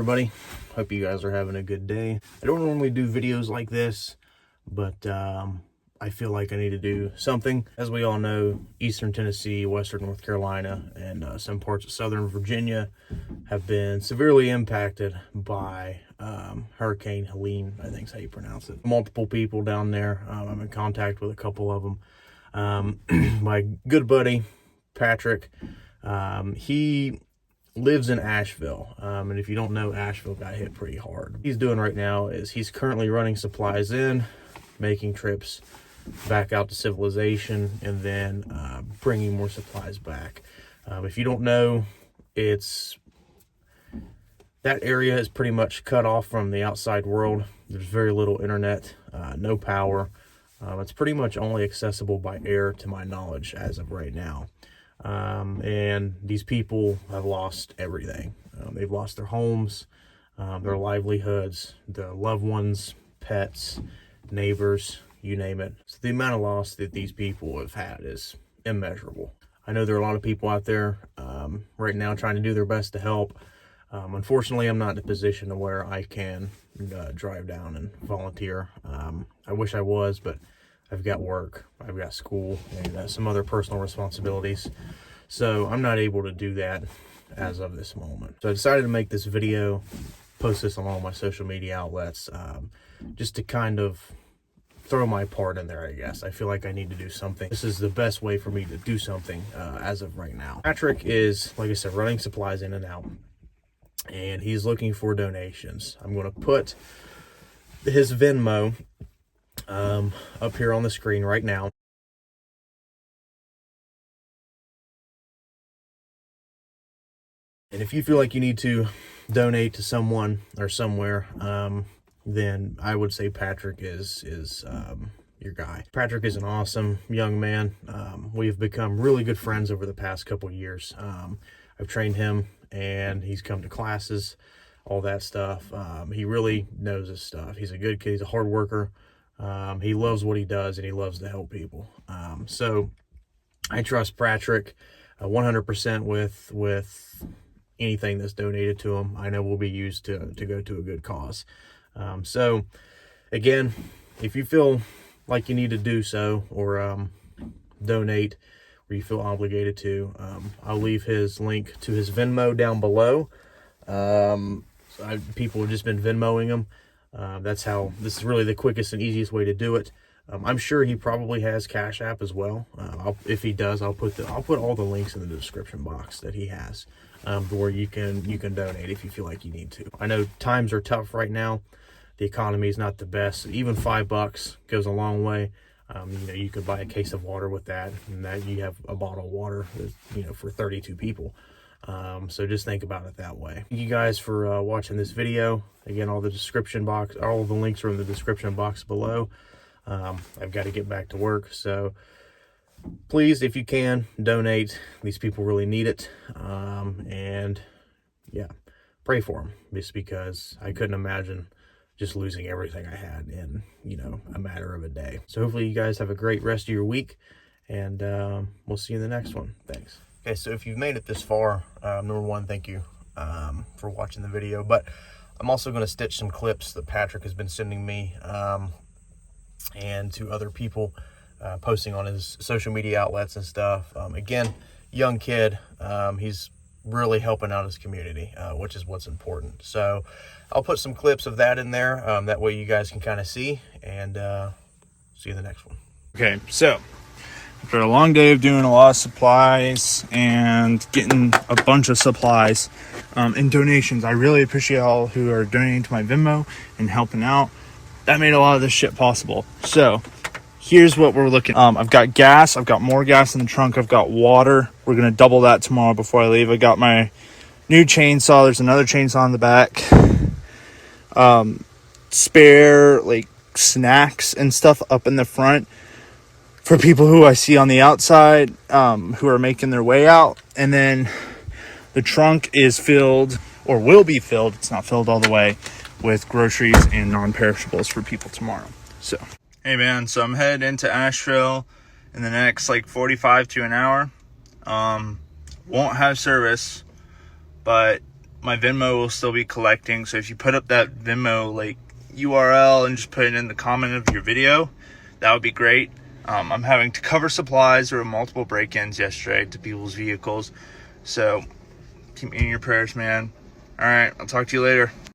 everybody. Hope you guys are having a good day. I don't normally do videos like this, but I feel like I need to do something. As we all know, Eastern Tennessee, Western North Carolina, and some parts of Southern Virginia have been severely impacted by Hurricane Helene, I think is how you pronounce it. Multiple people down there. I'm in contact with a couple of them. My good buddy, Patrick, he lives in Asheville, and if you don't know, Asheville got hit pretty hard. What he's doing right now is he's currently running supplies in, making trips back out to civilization, and then bringing more supplies back. If you don't know, that area is pretty much cut off from the outside world. There's very little internet, no power. It's pretty much only accessible by air, to my knowledge, as of right now. And these people have lost everything. They've lost their homes, their livelihoods, their loved ones, pets, neighbors, you name it. So the amount of loss that these people have had is immeasurable. I know there are a lot of people out there right now trying to do their best to help. Unfortunately, I'm not in a position to where I can drive down and volunteer. I wish I was, but I've got work, I've got school, and some other personal responsibilities. So I'm not able to do that as of this moment. So I decided to make this video, post this on all my social media outlets, just to kind of throw my part in there, I guess. I feel like I need to do something. This is the best way for me to do something as of right now. Patrick is, like I said, running supplies in and out, and he's looking for donations. I'm going to put his Venmo up here on the screen right now. And if you feel like you need to donate to someone or somewhere, then I would say Patrick is your guy. Patrick is an awesome young man. We've become really good friends over the past couple years. I've trained him, and he's come to classes, all that stuff. He really knows his stuff. He's a good kid. He's a hard worker. He loves what he does, and he loves to help people. So I trust Patrick 100% with anything that's donated to him. I know will be used to go to a good cause. So again, if you feel like you need to do so, or donate, or you feel obligated to, I'll leave his link to his Venmo down below. People have just been Venmoing him. This is really the quickest and easiest way to do it. I'm sure he probably has CashApp as well. If he does, I'll put all the links in the description box that he has, where you can donate if you feel like you need to. I know times are tough right now. The economy is not the best. Even $5 goes a long way. You could buy a case of water with that, and that you have a bottle of water, for 32 people. So just think about it that way. Thank you guys for watching this video. Again, all the links are in the description box below. I've got to get back to work, so please, if you can, donate. These people really need it. And yeah, pray for them, just because I couldn't imagine just losing everything I had in, a matter of a day. So hopefully you guys have a great rest of your week, and we'll see you in the next one. Thanks. Okay, so if you've made it this far, number one, thank you for watching the video. But I'm also going to stitch some clips that Patrick has been sending me and to other people posting on his social media outlets and stuff. Again, young kid, he's really helping out his community, which is what's important. So I'll put some clips of that in there. That way you guys can kind of see, and see you in the next one. Okay, so after a long day of doing a lot of supplies and getting a bunch of supplies and donations, I really appreciate all who are donating to my Venmo and helping out. That made a lot of this shit possible. So here's what we're looking at. I've got gas. I've got more gas in the trunk. I've got water. We're going to double that tomorrow before I leave. I got my new chainsaw. There's another chainsaw in the back. Spare snacks and stuff up in the front for people who I see on the outside, who are making their way out. And then the trunk is filled, or will be filled, it's not filled all the way, with groceries and non-perishables for people tomorrow. So, hey man, so I'm headed into Asheville in the next 45 to an hour. Won't have service, but my Venmo will still be collecting. So if you put up that Venmo like URL and just put it in the comment of your video, that would be great. I'm having to cover supplies. There were multiple break-ins yesterday to people's vehicles. So keep me in your prayers, man. All right, I'll talk to you later.